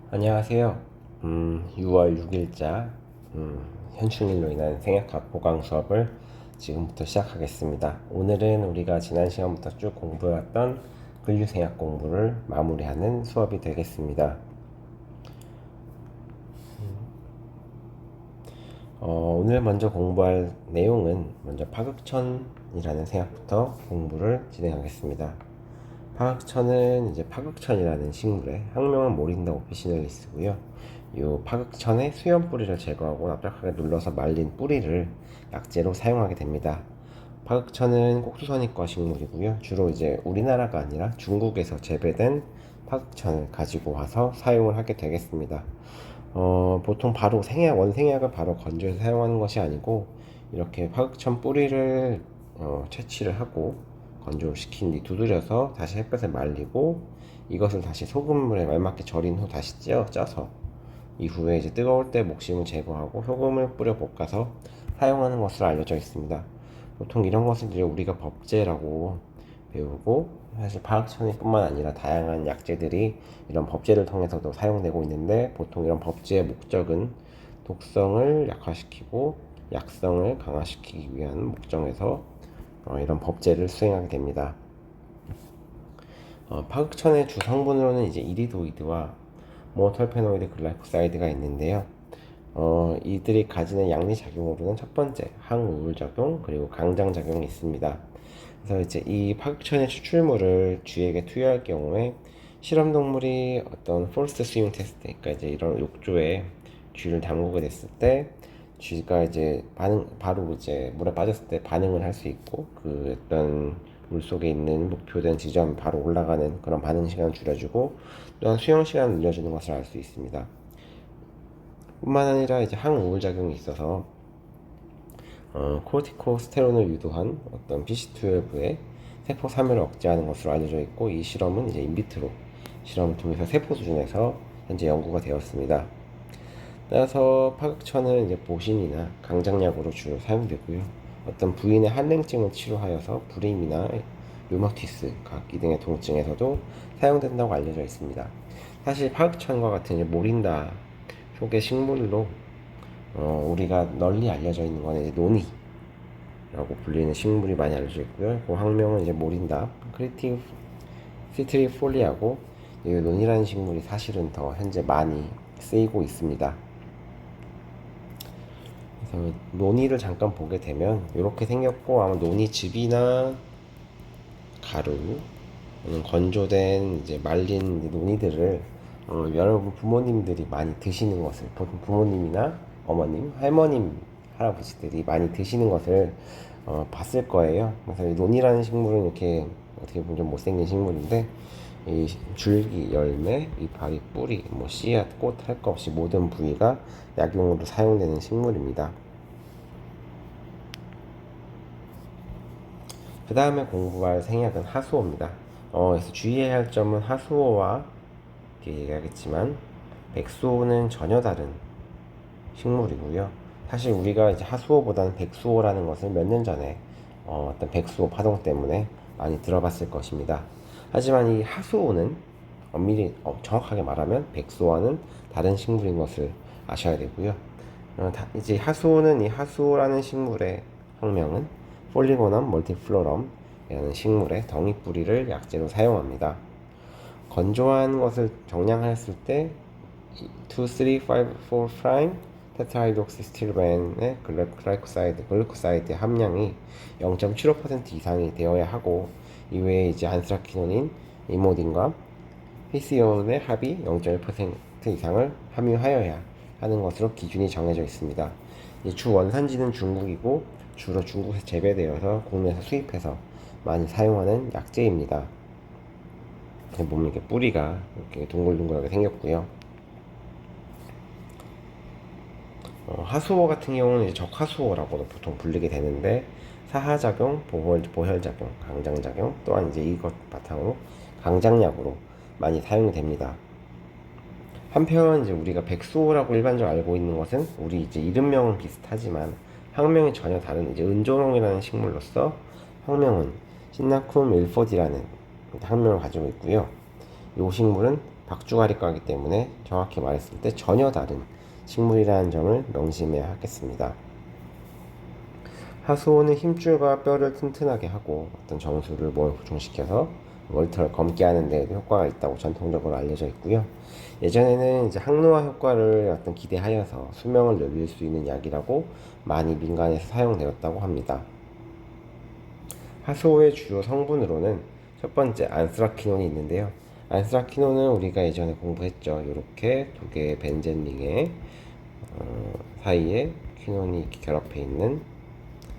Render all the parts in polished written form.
안녕하세요. 6월 6일자 현충일로 인한 생약학 보강 수업을 지금부터 시작하겠습니다. 오늘은 우리가 지난 시간부터 쭉 공부해왔던 근류생약 공부를 마무리하는 수업이 되겠습니다. 오늘 먼저 공부할 내용은 먼저 파극천이라는 생약부터 공부를 진행하겠습니다. 파극천은 이제 파극천이라는 식물의 학명은 모린다 오피시널리스고요. 이 파극천의 수연 뿌리를 제거하고 납작하게 눌러서 말린 뿌리를 약재로 사용하게 됩니다. 파극천은 꼭두선이과 식물이고요. 주로 이제 우리나라가 아니라 중국에서 재배된 파극천을 가지고 와서 사용을 하게 되겠습니다. 보통 바로 원생약을 바로 건조해서 사용하는 것이 아니고 이렇게 파극천 뿌리를 채취를 하고 건조를 시킨 뒤 두드려서 다시 햇볕에 말리고 이것을 다시 소금물에 말맞게 절인 후 다시 쪄서 이후에 이제 뜨거울 때 목심을 제거하고 소금을 뿌려 볶아서 사용하는 것으로 알려져 있습니다. 보통 이런 것을 이제 우리가 법제라고 배우고 사실 파악천뿐만 아니라 다양한 약재들이 이런 법제를 통해서도 사용되고 있는데 보통 이런 법제의 목적은 독성을 약화시키고 약성을 강화시키기 위한 목적에서 이런 법제를 수행하게 됩니다. 파극천의 주 성분으로는 이제 이리도이드와 모터페노이드 글라이코사이드가 있는데요. 이들이 가지는 양리 작용으로는 첫 번째 항우울 작용 그리고 강장 작용이 있습니다. 그래서 이제 이 파극천의 추출물을 쥐에게 투여할 경우에 실험 동물이 어떤 포스트 스윙 테스트, 그러니까 이제 이런 욕조에 쥐를 담그게 됐을 때 쥐가 이제 바로 이제 물에 빠졌을 때 반응을 할 수 있고 그 어떤 물 속에 있는 목표된 지점 바로 올라가는 그런 반응 시간을 줄여주고 또한 수영 시간을 늘려주는 것을 알 수 있습니다. 뿐만 아니라 이제 항우울 작용이 있어서 코르티코스테론을 유도한 어떤 PC12의 세포 사멸을 억제하는 것으로 알려져 있고 이 실험은 이제 인비트로 실험을 통해서 세포 수준에서 현재 연구가 되었습니다. 따라서 파극천은 이제 보신이나 강장약으로 주로 사용되고요. 어떤 부인의 한랭증을 치료하여서 불임이나 류마티스, 각기 등의 통증에서도 사용된다고 알려져 있습니다. 사실 파극천과 같은 모린다 속의 식물로 우리가 널리 알려져 있는 거는 이제 노니라고 불리는 식물이 많이 알려져 있고요. 그 학명은 이제 모린다, 크리티브 시트리폴리아고 이 논이라는 식물이 사실은 더 현재 많이 쓰이고 있습니다. 그래서 논이를 잠깐 보게 되면 이렇게 생겼고 아마 논이즙이나 가루 건조된 이제 말린 논이들을 여러분 부모님들이 많이 드시는 것을 보통 부모님이나 어머님, 할머님, 할아버지들이 많이 드시는 것을 봤을 거예요. 그래서 이 논이라는 식물은 이렇게 어떻게 보면 좀 못생긴 식물인데 이 줄기, 열매, 이파리, 뿌리, 뭐 씨앗, 꽃 할 것 없이 모든 부위가 약용으로 사용되는 식물입니다. 그 다음에 공부할 생약은 하수오입니다. 그래서 주의해야 할 점은 하수오와 뒤에 얘기하겠지만 백수오는 전혀 다른 식물이고요. 사실 우리가 이제 하수오보다는 백수오라는 것을 몇 년 전에 어떤 백수오 파동 때문에 많이 들어봤을 것입니다. 하지만 이 하수오는 엄밀히 정확하게 말하면 백수와는 다른 식물인 것을 아셔야 되고요. 이제 하수오는 이 하수오라는 식물의 학명은 폴리고넘 멀티플로럼이라는 식물의 덩이 뿌리를 약재로 사용합니다. 건조한 것을 정량했을 때 2, 3, 5, 4 프라임 테트라이독시스틸벤의 글루코사이드 함량이 0.75% 이상이 되어야 하고 이외에 이제 안스라키노닌, 이모딘과 히스이온의 합이 0.1% 이상을 함유하여야 하는 것으로 기준이 정해져 있습니다. 주 원산지는 중국이고 주로 중국에서 재배되어서 국내에서 수입해서 많이 사용하는 약재입니다. 보면 이렇게 뿌리가 이렇게 동글동글하게 생겼고요. 하수오 같은 경우는 이제 적하수오라고도 보통 불리게 되는데 사하작용, 보혈작용, 강장작용 또한 이제 이것 바탕으로 강장약으로 많이 사용이 됩니다. 한편 이제 우리가 백수오라고 일반적으로 알고 있는 것은 우리 이제 이름명은 비슷하지만 학명이 전혀 다른 이제 은조롱이라는 식물로서 학명은 신나쿰 밀포디라는 학명을 가지고 있고요. 이 식물은 박주가리과이기 때문에 정확히 말했을 때 전혀 다른 식물이라는 점을 명심해야 하겠습니다. 하수오는 힘줄과 뼈를 튼튼하게 하고 어떤 정수를 몸에 보충시켜서 머리털을 검게 하는 데에도 효과가 있다고 전통적으로 알려져 있고요. 예전에는 이제 항노화 효과를 어떤 기대하여서 수명을 늘릴 수 있는 약이라고 많이 민간에서 사용되었다고 합니다. 하수오의 주요 성분으로는 첫 번째 안스라키논이 있는데요. 안스라키논은 우리가 예전에 공부했죠. 이렇게 두 개의 벤젠링의 사이에 퀴논이 이렇게 결합해 있는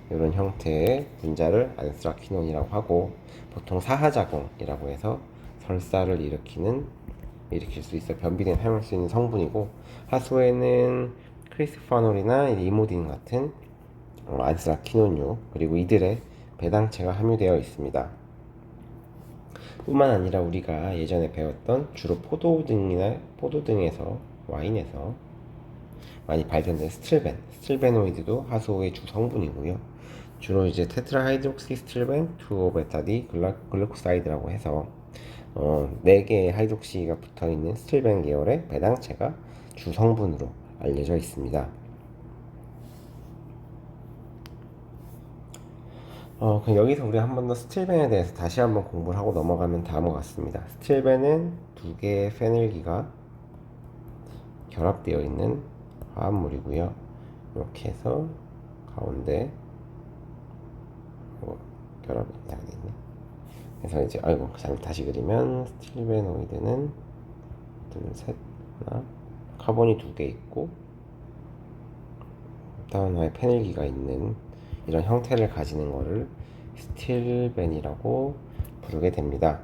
이런 형태의 분자를 안스라키논이라고 하고, 보통 사하작용이라고 해서 설사를 일으킬 수 있어 변비에 사용할 수 있는 성분이고, 하수에는 크리스파놀이나 이모딘 같은 안스라키논류, 그리고 이들의 배당체가 함유되어 있습니다. 뿐만 아니라 우리가 예전에 배웠던 주로 포도 등에서 와인에서 많이 발견된 스틸베노이드도 하수오의 주 성분이고요. 주로 이제 테트라하이드록시 스틸벤 2-베타디 글루코사이드라고 해서 4개의 하이드록시가 붙어있는 스틸벤 계열의 배당체가 주 성분으로 알려져 있습니다. 그럼 여기서 우리 한 번 더 스틸벤에 대해서 다시 한번 공부를 하고 넘어가면 다음과 같습니다. 스틸벤은 2개의 페닐기가 결합되어 있는 화합물이고요. 이렇게 해서 가운데 결합이 딱 되네. 그래서 이제 다시 그리면 스틸베노이드는 둘, 셋, 하나, 카본이 2개 있고 다음 하나의 페닐기가 있는 이런 형태를 가지는 것을 스틸벤이라고 부르게 됩니다.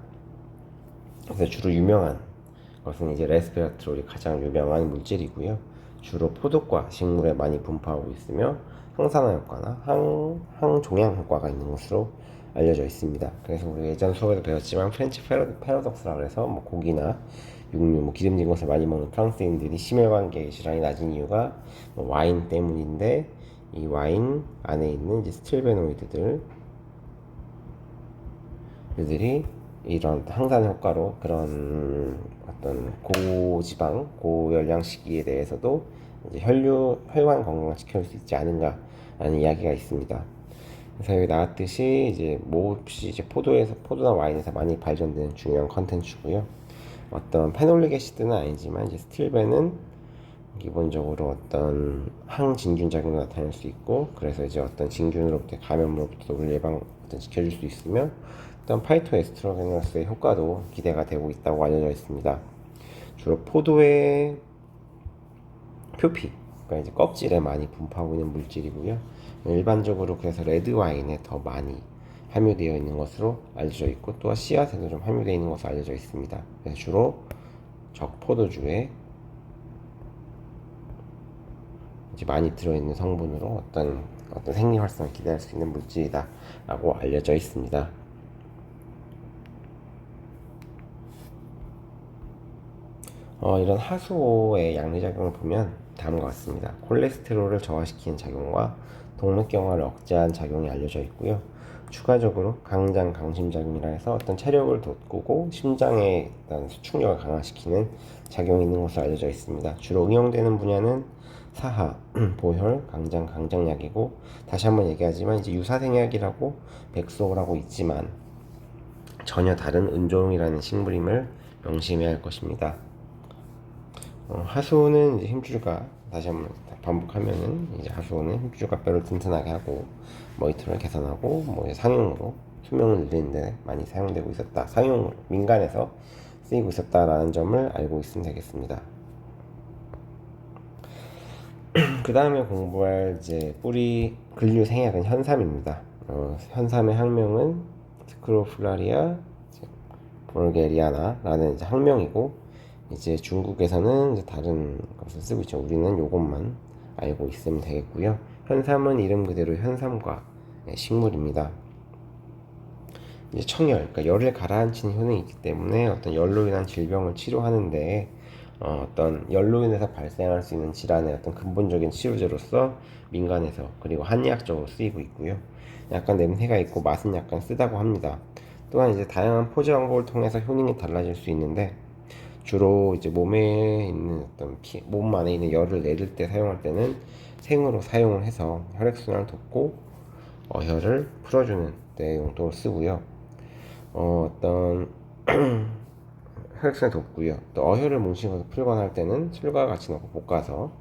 그래서 주로 유명한 것은 이제 레스베라트롤이 가장 유명한 물질이고요. 주로 포도과 식물에 많이 분포하고 있으며 항산화 효과나 항종양 효과가 있는 것으로 알려져 있습니다. 그래서 우리 예전 수업에도 배웠지만 프렌치 패러독스라고 해서 고기나 육류, 기름진 것을 많이 먹는 프랑스인들이 심혈관계 질환이 낮은 이유가 와인 때문인데, 이 와인 안에 있는 이제 스틸베노이드들이 이런 항산 효과로 그런 어떤 고지방, 고열량 식이에 대해서도 이제 혈관 건강을 지킬 수 있지 않은가라는 이야기가 있습니다. 그래서 여기 나왔듯이 이제 몹시 이제 포도나 와인에서 많이 발전되는 중요한 컨텐츠고요. 어떤 페놀릭 애시드는 아니지만 이제 스틸벤은 기본적으로 어떤 항진균 작용을 나타낼 수 있고, 그래서 이제 어떤 진균으로부터 감염으로부터 우리 지켜줄 수 있으며, 어떤 파이토에스트로겐으로서의 효과도 기대가 되고 있다고 알려져 있습니다. 주로 포도의 표피, 그러니까 이제 껍질에 많이 분포하고 있는 물질이고요. 일반적으로 그래서 레드 와인에 더 많이 함유되어 있는 것으로 알려져 있고, 또한 씨앗에도 좀 함유되어 있는 것으로 알려져 있습니다. 그래서 주로 적포도주에 이제 많이 들어있는 성분으로 어떤 생리 활성을 기대할 수 있는 물질이다라고 알려져 있습니다. 이런 하수오의 양리작용을 보면 다음과 같습니다. 콜레스테롤을 저하시키는 작용과 동맥경화를 억제하는 작용이 알려져 있고요. 추가적으로 강심작용이라 해서 어떤 체력을 돋구고 심장의 어떤 수축력을 강화시키는 작용이 있는 것으로 알려져 있습니다. 주로 응용되는 분야는 사하, 보혈, 강장약이고, 다시 한번 얘기하지만 이제 유사생약이라고 백수를 하고 있지만 전혀 다른 은조롱이라는 식물임을 명심해야 할 것입니다. 하수오는 이제 힘줄과, 다시 한번 반복하면은 이제 하수오는 힘줄과 뼈를 튼튼하게 하고 머리털을 개선하고 상용으로 수명을 늘리는데 많이 사용되고 있었다. 상용으로 민간에서 쓰이고 있었다라는 점을 알고 있으면 되겠습니다. 그 다음에 공부할 이제 뿌리 근류 생약은 현삼입니다. 현삼의 학명은 스크로플라리아 볼게리아나라는 이제 학명이고, 이제 중국에서는 이제 다른 것을 쓰고 있죠. 우리는 요것만 알고 있으면 되겠고요. 현삼은 이름 그대로 현삼과 식물입니다. 이제 청열, 그러니까 열을 가라앉히는 효능이 있기 때문에 어떤 열로 인한 질병을 치료하는데 어떤 열로 인해서 발생할 수 있는 질환의 어떤 근본적인 치료제로서 민간에서 그리고 한의학적으로 쓰이고 있고요. 약간 냄새가 있고 맛은 약간 쓰다고 합니다. 또한 이제 다양한 포제 방법을 통해서 효능이 달라질 수 있는데, 주로 이제 몸에 있는 몸 안에 있는 열을 내릴 때 사용할 때는 생으로 사용을 해서 혈액순환을 돕고 어혈을 풀어주는 데 용도로 쓰고요. 어떤 혈액순환을 돕고요. 또 어혈을 뭉치면서 풀거나 할 때는 술과 같이 넣고 볶아서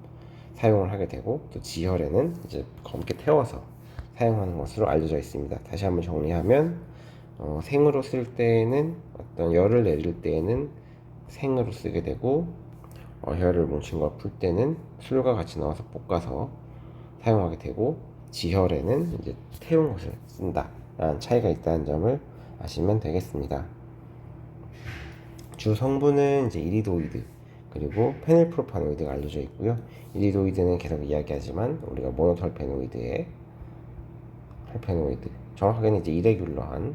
사용을 하게 되고, 또 지혈에는 이제 검게 태워서 사용하는 것으로 알려져 있습니다. 다시 한번 정리하면 생으로 쓸 때는 어떤 열을 내릴 때에는 생으로 쓰게 되고, 혈을 뭉친 걸 풀 때는 술과 같이 넣어서 볶아서 사용하게 되고, 지혈에는 이제 태운 것을 쓴다 라는 차이가 있다는 점을 아시면 되겠습니다. 주 성분은 이제 이리도이드 그리고 페닐프로파노이드가 알려져 있고요. 이리도이드는 계속 이야기하지만 우리가 모노털페노이드의 털페노이드, 정확하게는 이제 이레귤러한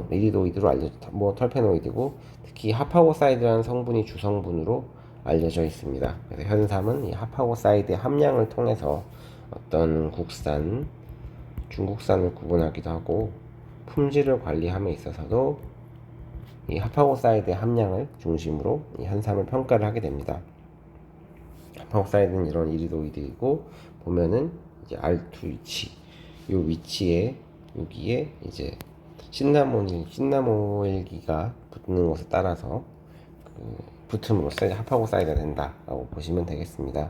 이리도이드로 모노털페노이드고, 특히 하파고사이드라는 성분이 주성분으로 알려져 있습니다. 그래서 현삼은 이 하파고사이드의 함량을 통해서 어떤 국산, 중국산을 구분하기도 하고, 품질을 관리함에 있어서도 이 하파고사이드의 함량을 중심으로 이 현삼을 평가를 하게 됩니다. 하파고사이드는 이런 이리도이드이고, 보면은 이제 R2 위치, 요 위치에 여기에 이제 신나모일기가 붙는 것에 따라서 붙음으로써 이제 하파고사이드가 된다라고 보시면 되겠습니다.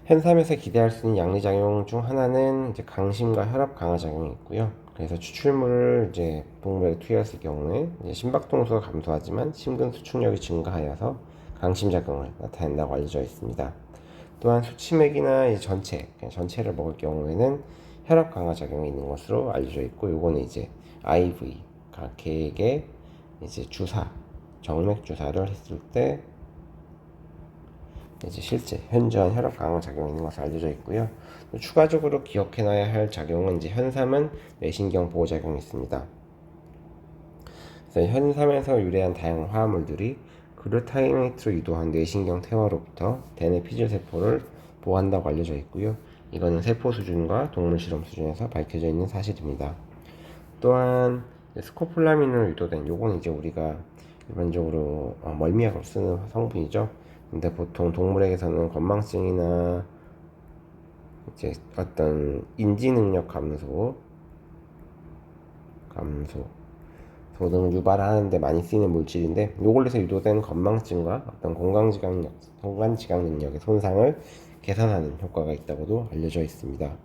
현삼에서 기대할 수 있는 양리작용 중 하나는 이제 강심과 혈압 강화 작용이 있고요. 그래서 추출물을 이제 동물에 투여했을 경우에 이제 심박동수가 감소하지만 심근 수축력이 증가하여서 강심 작용을 나타낸다고 알려져 있습니다. 또한 수치맥이나 이제 전체를 먹을 경우에는 혈압 강화 작용이 있는 것으로 알려져 있고, 요거는 이제 IV, 개에게 이제 정맥 주사를 했을 때 이제 실제 현저한 혈압 강화 작용이 있는 것으로 알려져 있고요. 또 추가적으로 기억해놔야 할 작용은 이제 현삼은 뇌신경 보호 작용이 있습니다. 그래서 현삼에서 유래한 다양한 화합물들이 그루타미네이트로 유도한 뇌신경 퇴화로부터 대뇌 피질 세포를 보호한다고 알려져 있고요. 이거는 세포 수준과 동물 실험 수준에서 밝혀져 있는 사실입니다. 또한 스코폴라민으로 유도된, 요거는 이제 우리가 일반적으로 멀미약으로 쓰는 성분이죠. 근데 보통 동물에게서는 건망증이나 이제 어떤 인지 능력 감소 등을 유발하는데 많이 쓰이는 물질인데, 요걸로서 유도된 건망증과 어떤 공간지각 능력의 손상을 개선하는 효과가 있다고도 알려져 있습니다.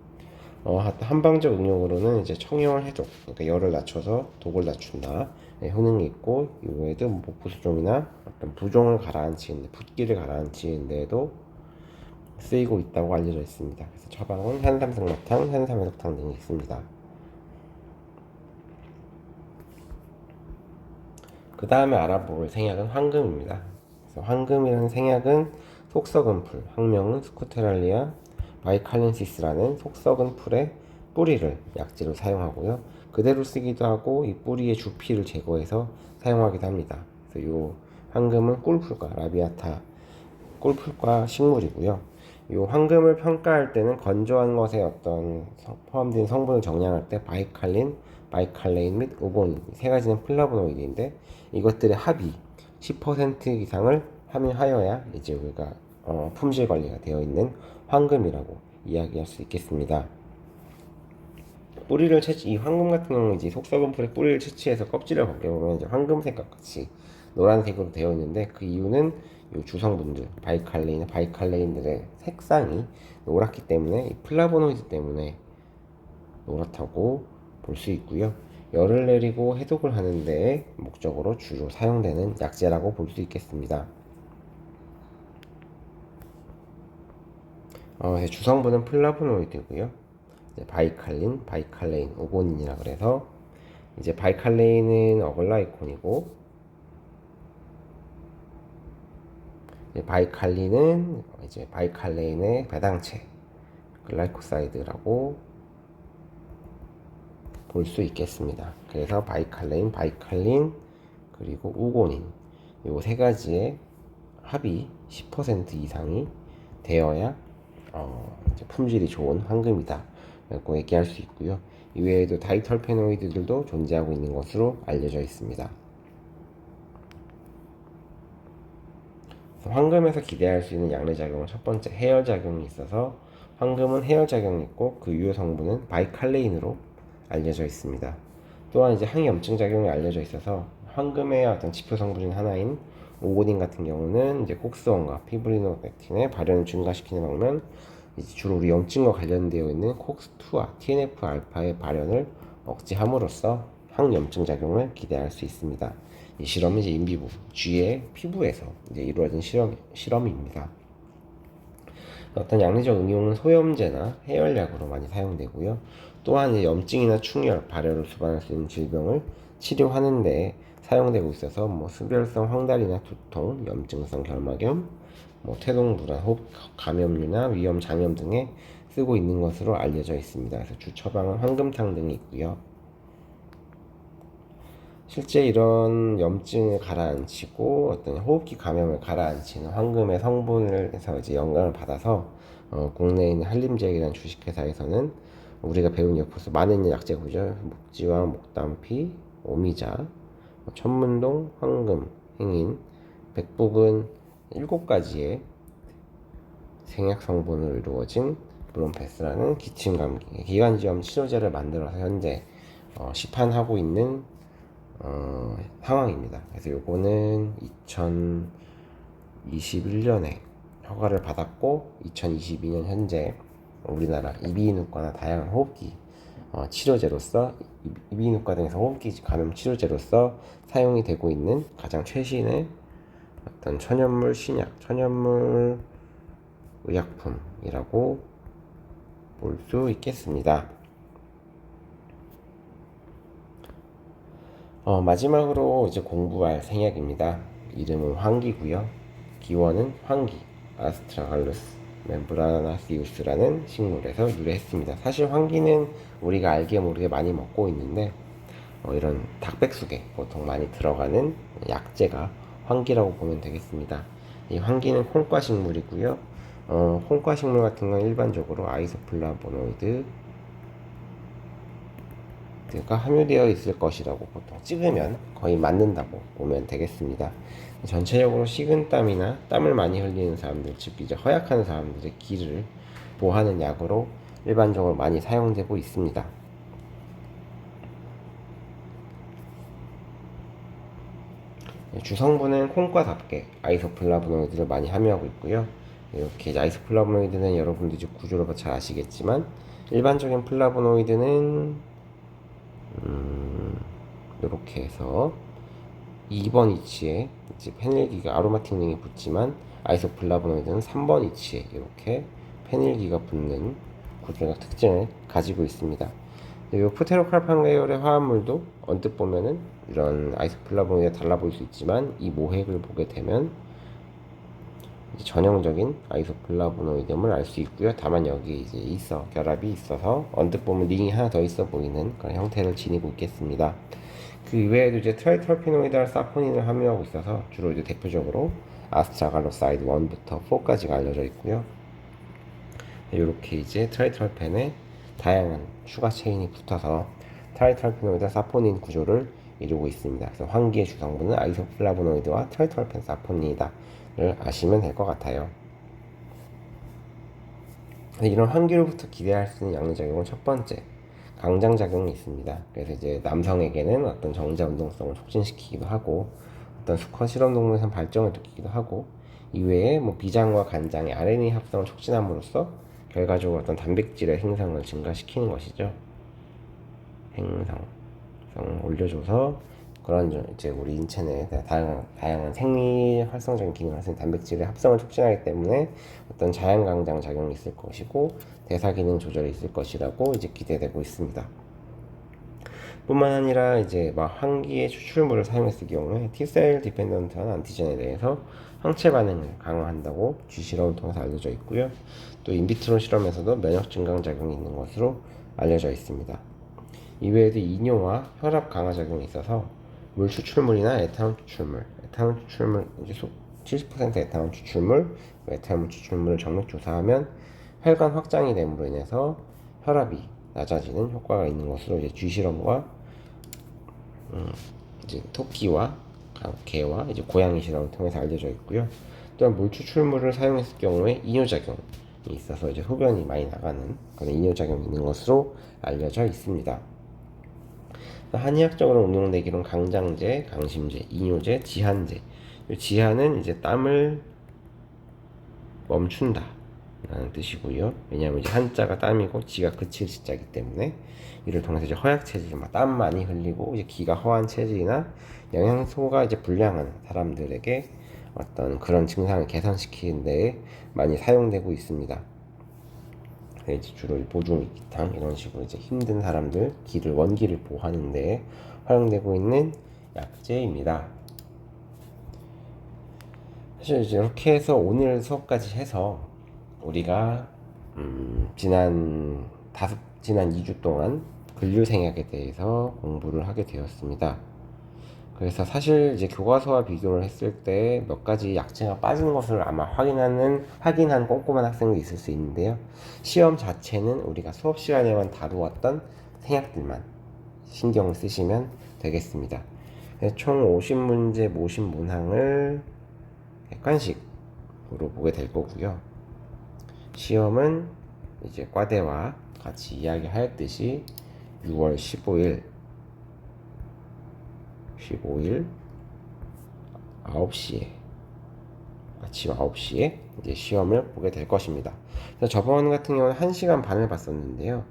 한방적 응용으로는 이제 청열 해독, 그러니까 열을 낮춰서 독을 낮춘다 효능이 있고, 이외에도 복부수종이나 어떤 부종을 가라앉히는, 붓기를 가라앉히는 데에도 쓰이고 있다고 알려져 있습니다. 그래서 처방은 현삼승마탕, 현삼해독탕 등이 있습니다. 그 다음에 알아볼 생약은 황금입니다. 그래서 황금이라는 생약은 속썩은 풀, 학명은 스쿠테랄리아 바이칼렌시스라는 속썩은 풀의 뿌리를 약재로 사용하고요. 그대로 쓰기도 하고, 이 뿌리의 주피를 제거해서 사용하기도 합니다. 그래서 이 황금은 꿀풀과 라비아타, 꿀풀과 식물이고요. 이 황금을 평가할 때는 건조한 것에 어떤 포함된 성분을 정량할 때 바이칼레인 및 오고닌 세 가지는 플라보노이드인데, 이것들의 합이 10% 이상을 함유하여야 이제 우리가 품질 관리가 되어 있는 황금이라고 이야기할 수 있겠습니다. 이 황금 같은 경우는 이제 속썩은 풀의 뿌리를 채취해서 껍질을 벗겨보면 이제 황금색과 같이 노란색으로 되어 있는데, 그 이유는 이 주성분들 바이칼레인들의 색상이 노랗기 때문에, 이 플라보노이드 때문에 노랗다고 볼 수 있고요. 열을 내리고 해독을 하는 데 목적으로 주로 사용되는 약재라고 볼 수 있겠습니다. 주성분은 플라보노이드고요. 바이칼레인, 오고닌이라 그래서 이제 바이칼레인은 어글라이콘이고, 바이칼린은 이제 바이칼레인의 배당체 글라이코사이드라고 볼 수 있겠습니다. 그래서 바이칼린, 그리고 우고닌, 요 세 가지의 합이 10% 이상이 되어야 이제 품질이 좋은 황금이다 라고 얘기할 수 있고요. 이외에도 다이털페노이드들도 존재하고 있는 것으로 알려져 있습니다. 황금에서 기대할 수 있는 양례작용은 첫 번째 해열작용이 있어서 황금은 해열작용이 있고 그 유효 성분은 바이칼레인으로 알려져 있습니다. 또한 이제 항염증 작용이 알려져 있어서 황금의 어떤 지표 성분 중 하나인 오고딘 같은 경우는 이제 콕스원과 피브리노렉틴의 발현을 증가시키는 방면 이제 주로 우리 염증과 관련되어 있는 콕스2와 TNF 알파의 발현을 억제함으로써 항염증 작용을 기대할 수 있습니다. 이 실험은 이제 인비보 쥐의 피부에서 이제 이루어진 실험입니다. 어떤 양리적 응용은 소염제나 해열약으로 많이 사용되고요. 또한 이제 염증이나 충혈, 발열을 수반할 수 있는 질병을 치료하는 데 사용되고 있어서 수별성 황달이나 두통, 염증성 결막염, 태동불안, 호흡 감염류나 위염 장염 등에 쓰고 있는 것으로 알려져 있습니다. 그래서 주 처방은 황금탕 등이 있고요. 실제 이런 염증을 가라앉히고 어떤 호흡기 감염을 가라앉히는 황금의 성분을 해서 이제 영감을 받아서 국내에 있는 한림제약이라는 주식회사에서는 우리가 배운 옆에서 많은 약재고죠. 목지와 목담피, 오미자, 천문동, 황금, 행인, 백북은 7가지의 생약 성분으로 이루어진 브롬페스라는 기침감기, 기관지염 치료제를 만들어서 현재 시판하고 있는 상황입니다. 그래서 요거는 2021년에 허가를 받았고 2022년 현재 우리나라 이비인후과나 다양한 호흡기 치료제로서 이비인후과 등에서 호흡기 감염 치료제로서 사용이 되고 있는 가장 최신의 어떤 천연물 신약, 천연물 의약품이라고 볼 수 있겠습니다. 마지막으로 이제 공부할 생약입니다. 이름은 황기고요. 기원은 황기, 아스트라갈루스 멤브라나시우스라는 식물에서 유래했습니다. 사실 황기는 우리가 알게 모르게 많이 먹고 있는데 이런 닭백숙에 보통 많이 들어가는 약재가 황기라고 보면 되겠습니다. 이 황기는 콩과 식물이고요. 콩과 식물 같은 건 일반적으로 아이소플라보노이드 가 함유되어 있을 것이라고 보통 찍으면 거의 맞는다고 보면 되겠습니다. 전체적으로 식은땀이나 땀을 많이 흘리는 사람들, 즉 이제 허약한 사람들의 기를 보하는 약으로 일반적으로 많이 사용되고 있습니다. 주성분은 콩과답게 아이소플라보노이드를 많이 함유하고 있고요. 이렇게 이제 아이소플라보노이드는 여러분들이 이제 구조를 잘 아시겠지만 일반적인 플라보노이드는 이렇게 해서 2번 위치에 이제 페닐기가 아로마틱 링이 붙지만 아이소플라보노이드는 3번 위치에 이렇게 페닐기가 붙는 구조적 특징을 가지고 있습니다. 이 프테로칼판 계열의 화합물도 언뜻 보면은 이런 아이소플라보노이드가 달라 보일 수 있지만 이 모핵을 보게 되면 전형적인 아이소플라보노이드임을 알 수 있고요. 다만 여기 이제 결합이 있어서 언뜻 보면 링이 하나 더 있어 보이는 그런 형태를 지니고 있겠습니다. 그 이외에도 이제 트라이털피노이드와 사포닌을 함유하고 있어서 주로 이제 대표적으로 아스트라갈로사이드 1부터 4까지가 알려져 있고요. 이렇게 이제 트라이털펜에 다양한 추가 체인이 붙어서 트라이털피노이드 사포닌 구조를 이루고 있습니다. 그래서 황기의 주성분은 아이소플라보노이드와 트라이털펜 사포닌이다 를 아시면 될 것 같아요. 이런 황기로부터 기대할 수 있는 양리작용은 첫 번째 강장작용이 있습니다. 그래서 이제 남성에게는 어떤 정자 운동성을 촉진시키기도 하고 어떤 수컷 실험 동물에서는 발정을 일으키기도 하고 이외에 비장과 간장의 RNA 합성을 촉진함으로써 결과적으로 어떤 단백질의 생성을 증가시키는 것이죠. 생성성을 올려줘서 그런 이제 우리 인체 내에 다양한 생리 활성적인 기능을 하는 단백질의 합성을 촉진하기 때문에 어떤 자양강장 작용이 있을 것이고 대사 기능 조절이 있을 것이라고 이제 기대되고 있습니다. 뿐만 아니라 이제 황기의 추출물을 사용했을 경우에 T셀 디펜던트한 안티젠에 대해서 항체 반응을 강화한다고 쥐실험을 통해서 알려져 있고요. 또 인비트로 실험에서도 면역 증강 작용이 있는 것으로 알려져 있습니다. 이외에도 이뇨와 혈압 강화 작용이 있어서 물 추출물이나 에탄올 추출물 이제 70% 에탄올 추출물, 에탄올 추출물을 정맥 조사하면 혈관 확장이 됨으로 인해서 혈압이 낮아지는 효과가 있는 것으로 이제 쥐실험과 이제 토끼와 개와 이제 고양이 실험을 통해서 알려져 있고요. 또한 물 추출물을 사용했을 경우에 이뇨작용이 있어서 이제 소변이 많이 나가는 그런 이뇨작용이 있는 것으로 알려져 있습니다. 한의학적으로 응용되기로는 강장제, 강심제, 이뇨제, 지한제. 지한은 이제 땀을 멈춘다 라는 뜻이고요. 왜냐하면 이제 한자가 땀이고 지가 그칠 지자이기 때문에 이를 통해서 이제 허약 체질, 땀 많이 흘리고 이제 기가 허한 체질이나 영양소가 이제 불량한 사람들에게 어떤 그런 증상을 개선시키는 데에 많이 사용되고 있습니다. 이제 주로 보조미기탕 이런 식으로 이제 힘든 사람들 기를 원기를 보호하는 데에 활용되고 있는 약재입니다. 사실 이제 이렇게 해서 오늘 수업까지 해서 우리가 지난 2주 동안 근류생약에 대해서 공부를 하게 되었습니다. 그래서 사실 이제 교과서와 비교를 했을 때 몇 가지 약재가 빠진 것을 아마 확인한 꼼꼼한 학생도 있을 수 있는데요. 시험 자체는 우리가 수업 시간에만 다루었던 생약들만 신경을 쓰시면 되겠습니다. 총 50문제 모집 문항을 객관식으로 보게 될 거고요. 시험은 이제 과대와 같이 이야기하였듯이 6월 15일 9시에 아침 9시에 이제 시험을 보게 될 것입니다. 그래서 저번 같은 경우는 1시간 반을 봤었는데요.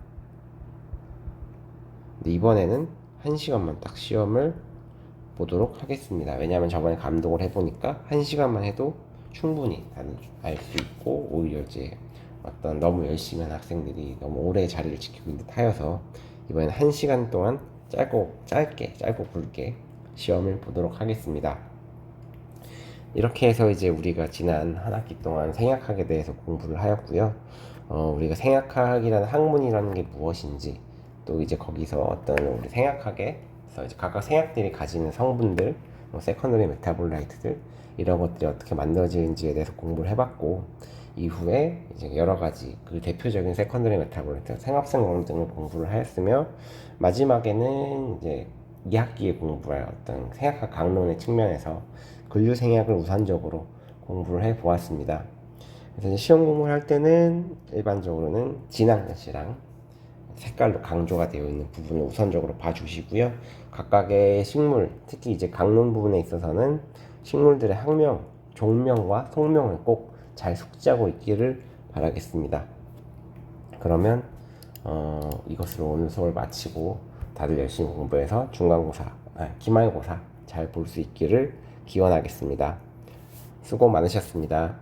근데 이번에는 1시간만 딱 시험을 보도록 하겠습니다. 왜냐하면 저번에 감독을 해보니까 1시간만 해도 충분히 알 수 있고 오히려 이제 어떤 너무 열심히 한 학생들이 너무 오래 자리를 지키고 있는 듯 하여서 이번엔 1시간 동안 짧고 굵게 시험을 보도록 하겠습니다. 이렇게 해서 이제 우리가 지난 한 학기 동안 생약학에 대해서 공부를 하였고요. 우리가 생약학이라는 학문이라는 게 무엇인지 또 이제 거기서 어떤 우리 생약학에서 이제 각각 생약들이 가지는 성분들, 세컨더리 메타볼라이트들 이런 것들이 어떻게 만들어지는지에 대해서 공부를 해봤고 이후에 이제 여러 가지 그 대표적인 세컨더리 메타볼라이트, 생합성 용량 등을 공부를 하였으며 마지막에는 이제 2학기에 공부할 어떤 생약학 강론의 측면에서 근류생약을 우선적으로 공부를 해 보았습니다. 그래서 이제 시험 공부를 할 때는 일반적으로는 진한 글씨랑 색깔로 강조가 되어 있는 부분을 우선적으로 봐주시고요. 각각의 식물, 특히 이제 강론 부분에 있어서는 식물들의 학명, 종명과 속명을 꼭 잘 숙지하고 있기를 바라겠습니다. 그러면 이것으로 오늘 수업을 마치고 다들 열심히 공부해서 기말고사 잘 볼 수 있기를 기원하겠습니다. 수고 많으셨습니다.